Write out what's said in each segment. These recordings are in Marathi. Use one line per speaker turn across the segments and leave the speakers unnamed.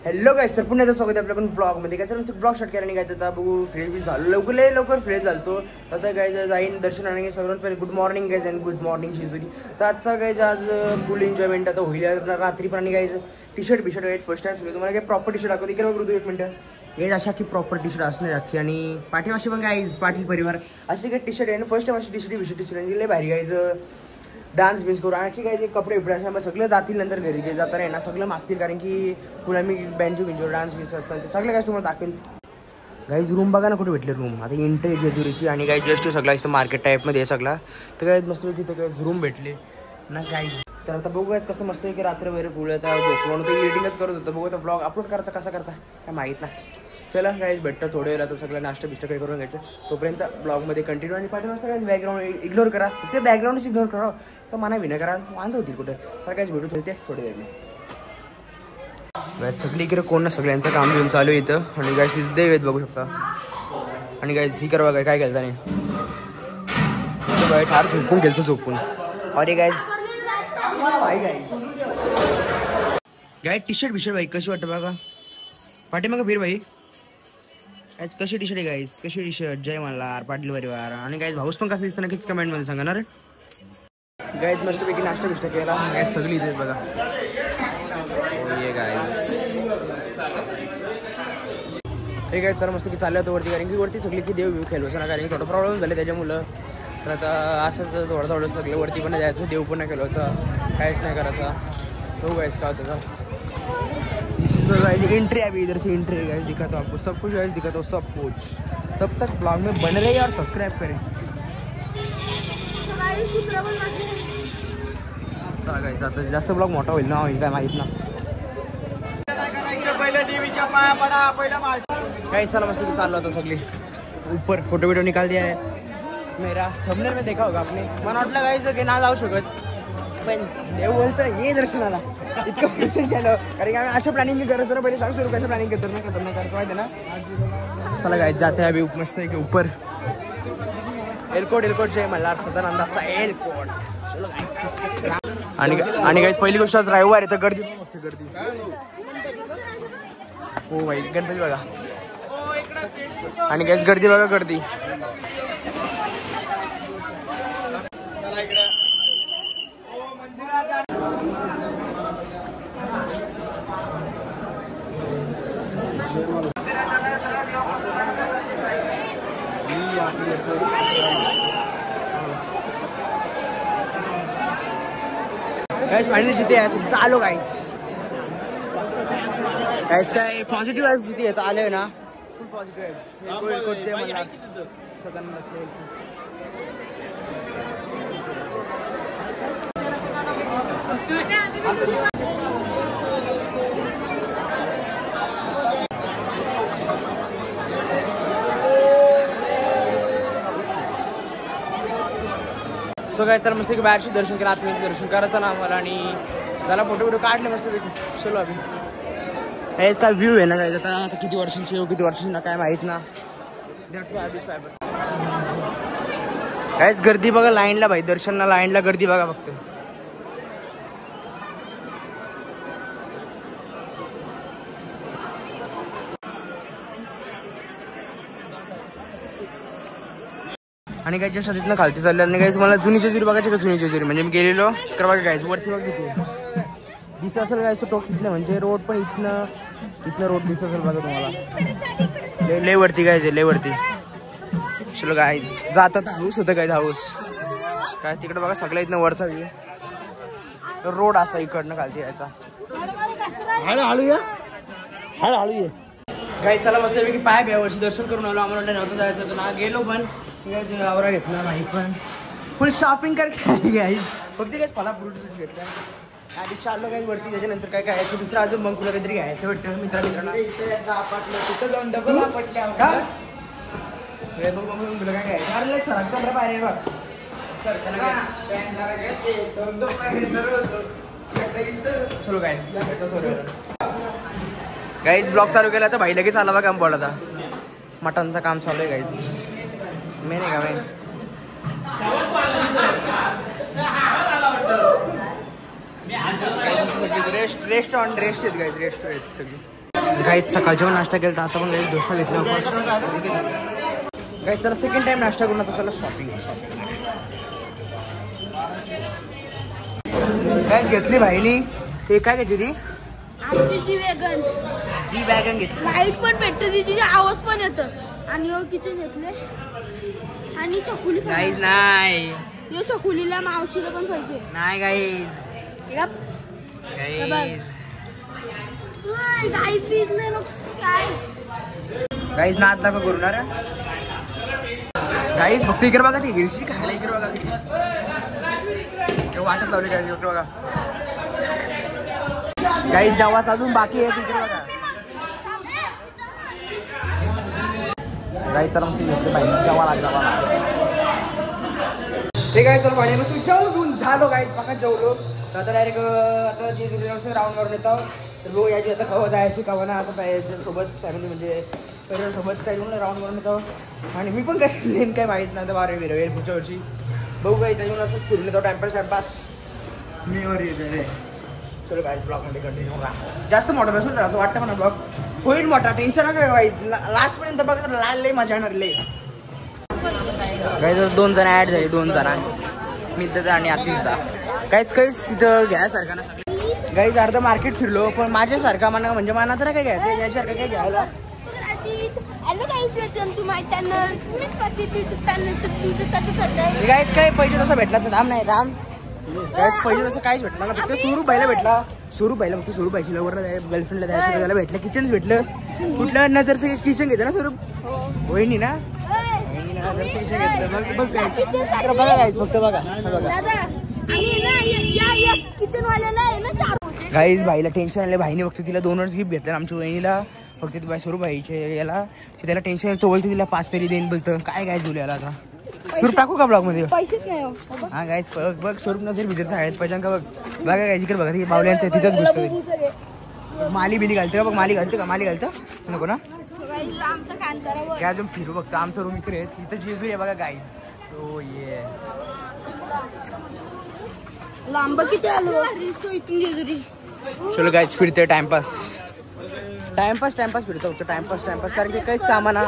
हॅलो गाईस, तर पुन्हा एकदा स्वागत आहे आपल्या पण ब्लॉगमध्ये. काय सर ब्लॉग स्टार्ट करायला निघायचं होता. बघू फ्रेश बी झालं, लवकर फ्रेश झालतो. आता काय जाईन दर्शन आणि सगळ्यात पहिले good morning guys and good morning शिजुरी. तर आजचा काय आज फुल एन्जॉयमेंट आता होईल. रात्री पण guys T shirt guys first time सुरू. तुम्हाला काय प्रॉपर टी शर्ट दाखवतो. इकडे बघू एक मिनिटं. गाईज अशा की प्रॉपर टी शर्ट असणे अख्खी आणि पाठीमाशी पण गाईज पाटील परिवार अशी काही टी शर्ट आहे ना. फर्स्ट टाइम अशी टी शर्ट गेले भारी गाईज. डान्स बिन्स करू आणखी काय जे कपडे बिपडे असे सगळं जातील नंतर घरी जे जाता आहे ना सगळं मागतील. कारण की पुन्हा मी बँजो डान्स बिन्स असतात ते सगळे काय तुम्हाला दाखवेन. गाईज रूम बघा ना कुठे भेटले रूम. आता इंटे जेजुरीची आणि काही जस्ट सगळा इथं मार्केट टाईपमध्ये आहे सगळा. तर काय मस्त तिथं काय रूम भेटले ना गाईज. तर आता बघू काय कसं मस्त की रात्र वगैरे पुढे आता झोपलो ते एडिटिंगच करत होतं. बघू आता ब्लॉग अपलोड करायचा कसा करायचा काय माहीत ना. चला गाईज भेटतं थोडे वेळा. तर सगळं नाश्ता बिष्ट काही करून घ्यायचं. तोपर्यंत ब्लॉगमध्ये कंटिन्यू आणि पाठीमागचं काय बॅकग्राऊंड इग्नोर करा. ते बॅकग्राऊंडच इग्नोर करा तर मना विना करा वांद होतील कुठे. तर काहीच भेटू थोडे थोडे वेळ मी सगळी इकडे कोण ना सगळ्यांचं काम घेऊन चालू आहे इथं. आणि गाईज तिथे देव आहेत बघू शकता. आणि गाईज ही करा काय केलं नाही बाई ठार झोपून गेलतो झोपून. अरे गाईज गाय टी शर्ट बिशर्ट बाई कशी वाटतं बघा पाठीमागं फिर बाई. गाईज कशी टी शर्ट आहे गाईज कशी टी शर्ट. जय मल्हार पाटील परिवार. आणि गाईज भाऊस पण कसं दिसतं नक्कीच कमेंटमध्ये सांगा ना रे. गाईज मस्तपैकी नाश्ता बिष्ट केला. गाईज सगळी इथे बघा. ये गाईज हे काय सर मस्त की चाललं होतं वरती. कारण की वरती सगळी की देव खेळवचं ना. कारण की थोडं प्रॉब्लेम झाले त्याच्यामुळं. तर आता असंच थोडं सगळं वरती पण जायचं. देव पण नाही केलं होतं काहीच नाही करायचा. तो गाईज का होता एंट्री अभी इधर से एंट्री है गाइस. दिखाता हूँ आपको सब कुछ गाइस दिखाता हूँ सब कुछ. तब तक ब्लॉग में बने रहिए और सब्सक्राइब करें. चला गाइस आता जास्त ब्लॉग मोठा होईल ना होईल काय माहित ना. काही चला मस्त चाललं होतं सगळी ऊपर. फोटो बिटो निकाल दिया है मेरा. थंबनेल में देखा होगा आपने. मला वाटलं गाईच की ना जाऊ शकत पण देव बोलतं ये दर्शनाला. इतकं प्रेशर केलं कारण की आम्ही अशा प्लॅनिंग करायचं ना. पहिले 500 रुपयाचं प्लॅनिंग करतो ना खतरनाक करतो माहिती ना. चला गाईज जाते अभी मस्त आहे की ऊपर. एअरपोर्ट जय मल्हार सदानंदाचा एअरपोर्ट. आणि गाईज पहिली गोष्ट आज रविवार आहे तर गर्दी फक्त गर्दी. हो भाई गणपती बघा. आणि गाईज गर्दी बघा गर्दी. गाइस फाइनली जीते हैं. आलो गाइस काय पॉझिटिव्ह वाईब जीते तर आले ना. फुल पॉझिटिव्ह वाईब. सो काय तर मस्त की बाहेरशी दर्शन केलं. आतमध्ये दर्शन करायचं ना आम्हाला. आणि त्याला फोटो काढले मस्त पैकी. चलो अभि हेच काय व्ह्यू आहे ना काय. आता किती वर्षांची किती वर्षांची ना काय माहित ना. काहीच गर्दी बघा लाईनला भाई. दर्शनला लाईनला गर्दी बघा फक्त. आणि काय जस्ट तिथनं खालती चाललं. आणि काहीच मला जुनी जेजुरी बघायची का. जुनी जेजुरी म्हणजे मी गेलेलो तर बघा काहीच वरती बघ किती दिसत असेल काय. टोक इथलं म्हणजे रोड पण इथनं रोड दिसत असेल बघा तुम्हाला. लय वरती काय लय वरती. चलो काय जातात हाऊस होतं काय हाऊस काय तिकडे बघा सगळ्या इथनं वरचा व्ह्यू. रोड असा इकडनं खालती यायचा. हळूहळू ये काही चला मस्त पैकी पाय यावर्षी दर्शन करून आलो. आम्हाला नव्हतं जायचं होतं ना. गेलो पण आवरा घेतला नाही पण फुल शॉपिंग करके घ्यायची. फक्त काय फला फ्रूट घेतला आणि चाललो काही वरती. त्याच्यानंतर काय घ्यायचं दुसरं अजून मग तुला काहीतरी घ्यायचं वाटतं मित्रांना. तिथं जाऊन डबल आपटल्या तुला काय घ्यायचं. अरे सर 15 पायऱ्या बघ सर. चलो काय गाईज ब्लॉग चालू केला तर भाई लगेच आला बघा. काम पडला आता मटनचं काम चालू आहे गाईज. मेन आहे का मेन रेस्ट आहेत गाईज, रेस्ट आहेत सगळी गाईज. सकाळच्या पण नाश्ता केला, आता पण गाईज डोसा घेतला गाईज. चला सेकंड टाइम नाश्ता करून आता चला शॉपिंग गाईज घेतली भाईनी. ते काय घेतली ती?
जी वॅगन.
जी वॅगन घेतली.
लाईट पण भेटते तिची, आवाज पण येतं. आणि किचन घेतले आणि चकुली.
गाईज नाही,
यो चकुलीला मावशीला पण पाहिजे.
नाही गाईज. गाईज नाद नका करू ना गाईज. फक्त इकडे बघा, ती हिरशी खायला इकडे बघा, वाटत लावली गाईज. इकडे बघा गाईज, जेव्हाच अजून बाकी आहे तिकडे बघा गाईज. तर मग ती घेतली पाहिजे जेवाला. ते काय तर पाहिजे जेवून झालो गाईज. बघा जेवलो तर आता डायरेक्ट आता जे राऊंड मारून येतो. तर भाऊ याची आता कवा जायची कवा ना. आता सोबत फॅमिली म्हणजे सोबत काही राऊंड मारून येतो. आणि मी पण काही काय माहीत नाही. आता बारा वेळ पुढच्या वर्षी बघू काही त्याच्यावर असं फिरले तो टाइमपास मी वर येते रे. चलो गाईज ब्लॉगमध्ये कंटिन्यू करा. जास्त मोठा नसेल तर असं वाटतं मला ब्लॉग होईल मोठा. टेन्शन नका गाईज. लास्टपर्यंत बघा तर लय मजा येणार लय गाईज. 2 जण ॲड झाले, 2 जण मी तर आणि आतिशदा. काहीच तिथं घ्यायसारखं ना सगळं गाईज. अर्धा मार्केट फिरलो पण माझ्यासारखा म्हणा म्हणजे मना तर काय घ्यायचं याच्यासारखं काय घ्यायला. गाईज काय पैसे तसं भेटला तर दाम नाही दाम. गाईज पैसे तसं काहीच भेटला ना. फक्त सुरूबाईला भेटला. सुरूबाईला फक्त सुरूबाईची लवरला गर्लफ्रेंडला द्यायचं त्याला भेटलं. किचनच भेटलं. कुठलं नजरचं किचन घेतं ना स्वरूप वहिनी ना. नजरचं किचन घेतलं. मग बघ बघा गाईज फक्त बघा गाईज. भाईला टेन्शन आलं. भाईने फक्त तिला 2च गिफ्ट घेतलं आमच्या वहिनीला. फक्त ती बाई स्वरूपाईचे याला त्याला टेन्शन येतो. बोलतो तिला 5 तरी देईन बोलतं. काय गाईज बोलू याला आता. स्वरूप टाकू का ब्लॉग मध्ये? हा गाईज बघ स्वरूप नसेल विचारचा आहेत पैशां का बघ. बघा गाईज इकडे बघा. बावल्यांचं तिथंच घुसतं. माली बिली घालते बघ. माली घालते का? माली घालतं नको ना. काय अजून फिरू बघतो. आमचं रूम इकडे इथं जेजू आहे बघा गाईज. तो ये
लांब किती आलो इथून जेजुरी.
चलो गाईज फिरते टाइमपास फिरतो फक्त टाइमपास कारण की काहीच कामा ना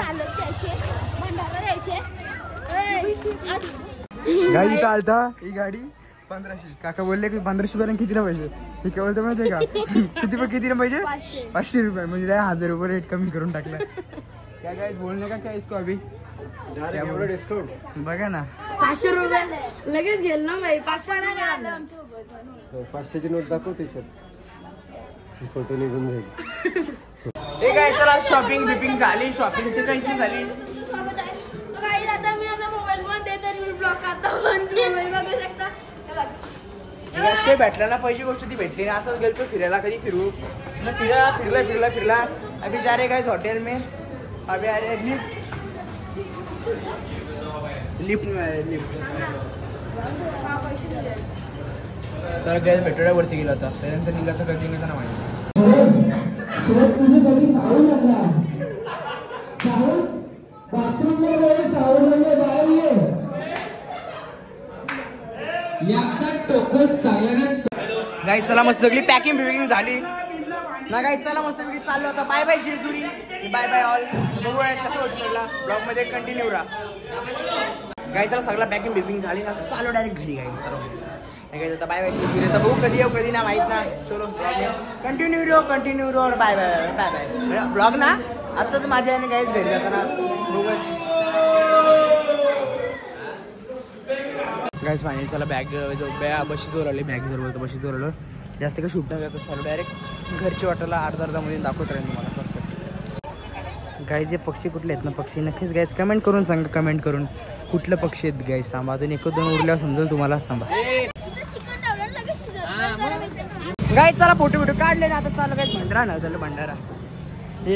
गाडी. इथं आलता ही गाडी 1500. काका बोलले की 1500 पर्यंत किती ना पाहिजे. हे काय बोलतो माहितीये का? किती ना पाहिजे? 500 रुपये. म्हणजे 1000 रुपये रेट कमी करून टाकला. क्या गाईज बोलणे का क्या इसको अभी डिस्काउंट बघा ना.
500 रुपये लगेच घेल ना भाई.
500ची नोट दाखव त्याच्यात फोटो निघून जाईल.
हे काय चला शॉपिंग बिपिंग झाली. शॉपिंग ते काहीच नाही झाली. काही भेटला ना पहिली गोष्ट ती भेटली ना. असंच गेलतो फिरायला. कधी फिरू फिरला अभी जा रहे गाइस होटल में. अभी आ रहे लिफ्ट तर गॅस भेटवड्यावरती गेला होता. त्यानंतर निघायचं कधी निघायचं ना माहिती.
तुझ्यासाठी सावून लागला. सावून बाथरूम मध्ये सावून बाहेर ये.
गाईज चला मस्त सगळी पॅकिंग झाली ना. गाईज चला मस्त पैकी चाललो होता. Bye bye Jejuri. Bye bye all. बघूया कसं होतं ब्लॉग मध्ये कंटिन्यू राहा. गाईज चला सगळं पॅकिंग झाली ना. चालू डायरेक्ट घरी. गाईज चला आता बाय बाय जेजुरी. तर बघू कधी येऊ कधी ना माहित ना. चलो कंटिन्यू रो bye bye bye bye blog ना. आता तर माझ्या याने गाईज घरी जाताना गाईज फायनली चला बशी जोर आली. बॅग जोर बशी जोर आलो. जास्त काही शूट नाही करत. चालू डायरेक्ट घरची वाटायला अर्धा मध्ये दाखवत राहील तुम्हाला परफेक्ट. गाईज जे पक्षी कुठले आहेत ना पक्षी नक्कीच गाईज कमेंट करून सांगा. कमेंट करून कुठलं पक्षी आहेत गाईज. सांगा अजून 1-2 उरल्यावर समजेल तुम्हाला. सांगा गाईज चला फोटो काढले ना. आता चालू गाईज भंडारा ना. चालू भंडारा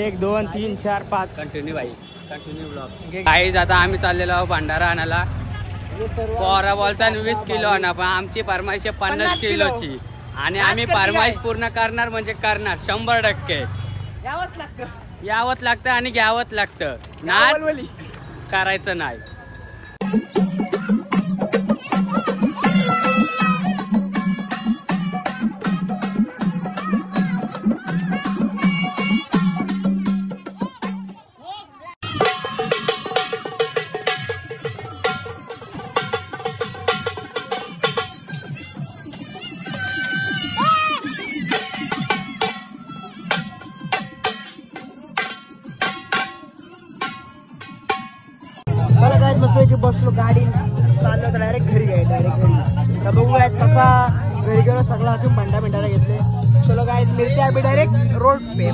1 2 3 4 5 कंटिन्यू ब्लॉग.
गाईज आता आम्ही चाललेलो आहोत भंडारा आणायला. पोरा बोलताना 20 किलो आणा पण आमची फरमाईश 50 किलोची. आणि आम्ही फरमाईश पूर्ण करणार म्हणजे करणार 100%. यावंच लागतं आणि घ्यावंच लागतं. नाही करायचं नाही.
मिनिटाला घेतले. चलो गाइस मिलते हैं अभी डायरेक्ट रोड पे.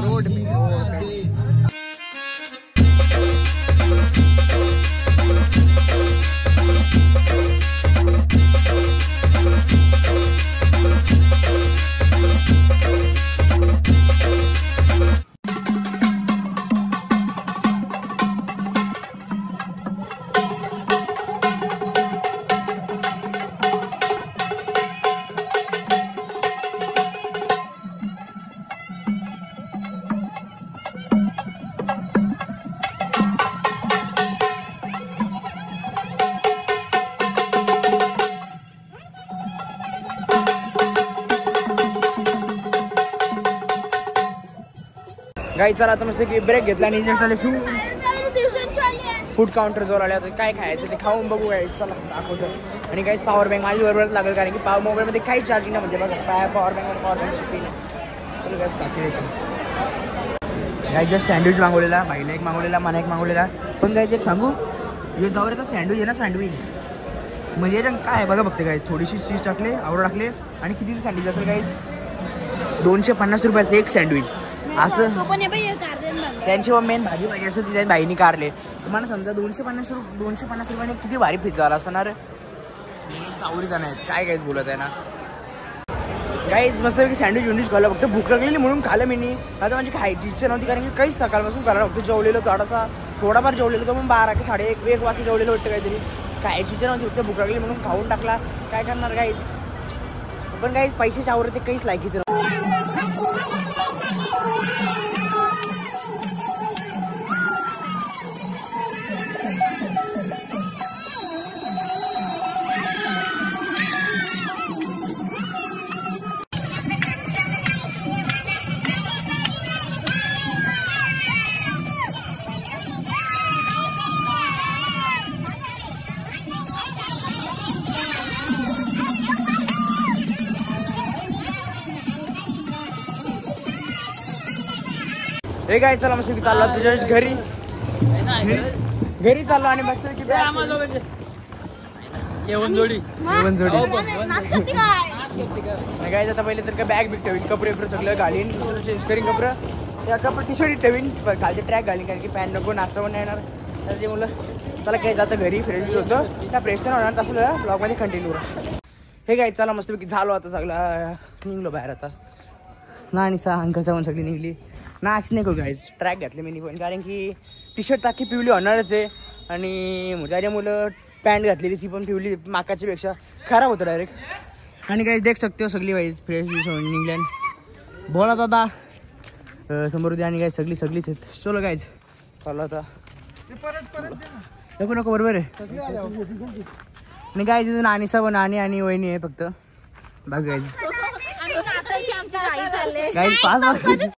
गाई चला आता मस्त की ब्रेक घेतला आणि फूड काउंटर जवळ आले होते. काय खायचं ते खाऊन बघू काय. चला दाखवतो. आणि काहीच पॉवर बँक माझी बरोबरच लागेल कारण की मोबाईलमध्ये काही चार्जिंग नाही म्हणजे बघा पॉवर बँक शिफ्टी नाही. चलो गॅस बाकी येतो. गाई जस्ट सँडविच मागवलेला बाईला एक मागवलेला मला एक मागवलेला. पण गाईच एक सांगू हे जाऊ तर सँडविच आहे ना सँडविच म्हणजे काय बघा बघते काय थोडीशी चीज टाकले आवड टाकले आणि कितीचं सँडविच असेल गाईज 250 रुपयाचं एक सँडविच असं. त्यांची मेन भाजी पाहिजे असं तिच्या बाईनी कारले. तुम्हाला समजा 250 रुपयाने किती भारी पिझ्झा झाला असणार. आवडी जाणार आहेत काय काहीच बोलत आहे ना गाईज. मस्त सँडविच विंडविच खाल्लं फक्त भूक लागलेली म्हणून खाल्लं मी. आता म्हणजे खायची इच्छा नव्हती कारण की काहीच सकाळपासून करायला फक्त जेवलेलो थोडाफार जेवलेलो तो पण 12 की 1:30 वाजता जेवलेलं वाटतं काहीतरी. खायची इच्छा नव्हती फक्त भूक लागली म्हणून खाऊन टाकला. काय करणार गाईज. पण गाईज पैशाच्या आवडत ते काहीच लायकीचं नव्हतं. हे काय चला मस्त चालला तुझ्या घरी चाललो आणि मस्त जेवण जोडी काय आता पहिले तर काय बॅग बिग ठेवीन कपडे सगळं घालीन चेंज करीन कपडे टी शर्ट ठेवीन खालचे ट्रॅक घालीन कारण की पॅन्ट नको नाश्ता पण येणार त्याचे मुलं चला काय जातं घरी फ्रेश होतं त्या फ्रेश होणार तसं ब्लॉगमध्ये कंटिन्यू हे काय चला मस्तपैकी झालो आता सगळं निघलो बाहेर आता ना आणि अंकलचा पण सगळी निघली ना अशी नाही करू गाईज ट्रॅक घातले मी पण कारण की टी शर्ट टाकी पिवली होणारच आहे आणि त्याच्या मुलं पॅन्ट घातलेली ती पण पिवली माकाच्या पेक्षा खराब होतं डायरेक्ट आणि काही देख सकते हो सगळी वाईज फ्रेश होऊन निघल्यान बोला दादा समोर आणि काय सगळीच आहेत चलो गाईज चालू आता नको बरोबर आहे आणि गाईज नानीसा पण नानी आणि वहिनी आहे फक्त बघ गाईज गाईज 5 वाजता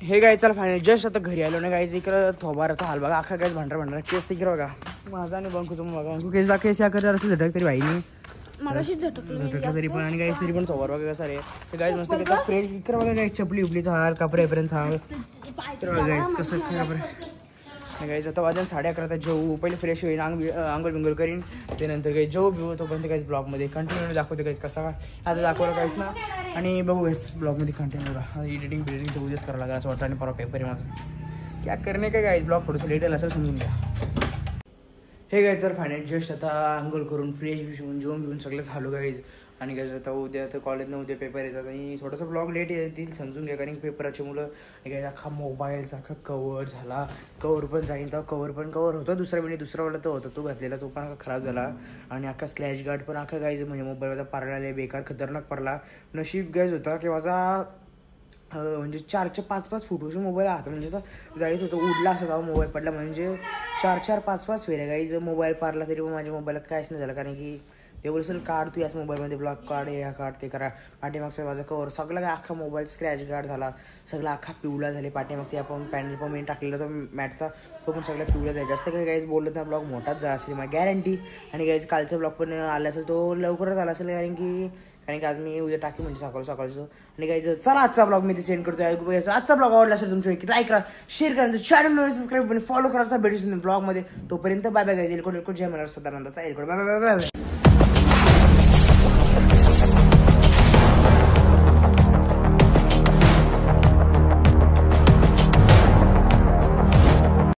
हे गाय चला फायनल जस्ट आता घरी आलो ना गायचं इकडं थोबाराचा हाल बघा अख्खा गायच भांडरा केस तिकडे बघा माझा आणि बंकूचा बघा बंकू केस केस या करता असं झटक तरी भाईनी
मगाशीच झटकलं
तरी पण आणि गाय तरी पण थोबार बघा कसा रे गायच मस्त फ्रेश इकडे बघा गाय चपली उपलीचा हाल कपड्यापर्यंत हाल गायच कसं कपडे गाईज आता वाजन 11:30 जेऊ पहिले फ्रेश होईल आंघोळ बिंगोळ करीन त्यानंतर काही जेऊ बिऊ तोपर्यंत काहीच ब्लॉगमध्ये कंटिन्यू दाखवते काहीच कसा आता दाखवलं काहीच ना आणि बघू काहीच ब्लॉगमध्ये कंटिन्यू बघा एडिटिंग बिडिटिंग तर उद्याच करावं लागेल असं वाटतं आणि परवा पेपर आहे माझं क्या करणे काय गाईज ब्लॉग थोडंसं लेट असं समजून घ्या हे गाईज तर फायनल जस्ट आता आंघोळ करून फ्रेश बिशून जेवून घेऊन सगळं झालो गाईज आणि गाईज आता उद्या तर कॉलेजनं उद्या पेपर येतात आणि थोडंसं ब्लॉग लेट येतील समजून घ्या कारण की पेपराचे मुलं गाईज अख्खा मोबाईलचा अख्खा कवर झाला कवर पण जाईल तर कवर होता दुसरावाला तो होता तो घातलेला तो पण अख्खा खराब झाला आणि अख्खा स्लॅश गार्ड पण अख्खा गाईज म्हणजे मोबाईलचा पारला बेकार खतरनाक पडला नशीब गाईज होता की माझा म्हणजे 4-5 फुटूचा मोबाईल हात म्हणजे जायच होतं उडला असं गाव मोबाईल पडला म्हणजे 4-5 फेऱ्या गाईज मोबाईल पारला तरी पण माझ्या मोबाईलला काहीच नाही झालं कारण की ते बोलसल काढ तू याच मोबाईलमध्ये ब्लॉक काढ या काढ ते करा पाठीमागचा माझा कवर सगळं काय अख्खा मोबाईल स्क्रॅच गार्ड झाला सगळा अख्खा पिवळा झाले पाठीमागचे आपण पॅनल पण मेन टाकलेला तो मॅटचा तो पण सगळा पिवळा जायचा जास्त काही गाईज बोललं तर ब्लॉग मोठाच जा असेल माझी गॅरंटी आणि गाईज कालचा ब्लॉग पण आला असेल तो लवकरच आला असेल कारण की आज मी उद्या टाकी म्हणजे सकाळचं आणि काही चला आजचा ब्लॉग मी सेंड करतोय आजचा ब्लॉग आवडला असेल तुमच्या लाईक करा शेअर करा चॅनल सबस्क्राईब फॉलो करा भेटू ब्लॉगमध्ये तोपर्यंत बाय बाय गाईज एलकोड जय मला सदानंदाचा एलकोड बाय बाय बाय बाय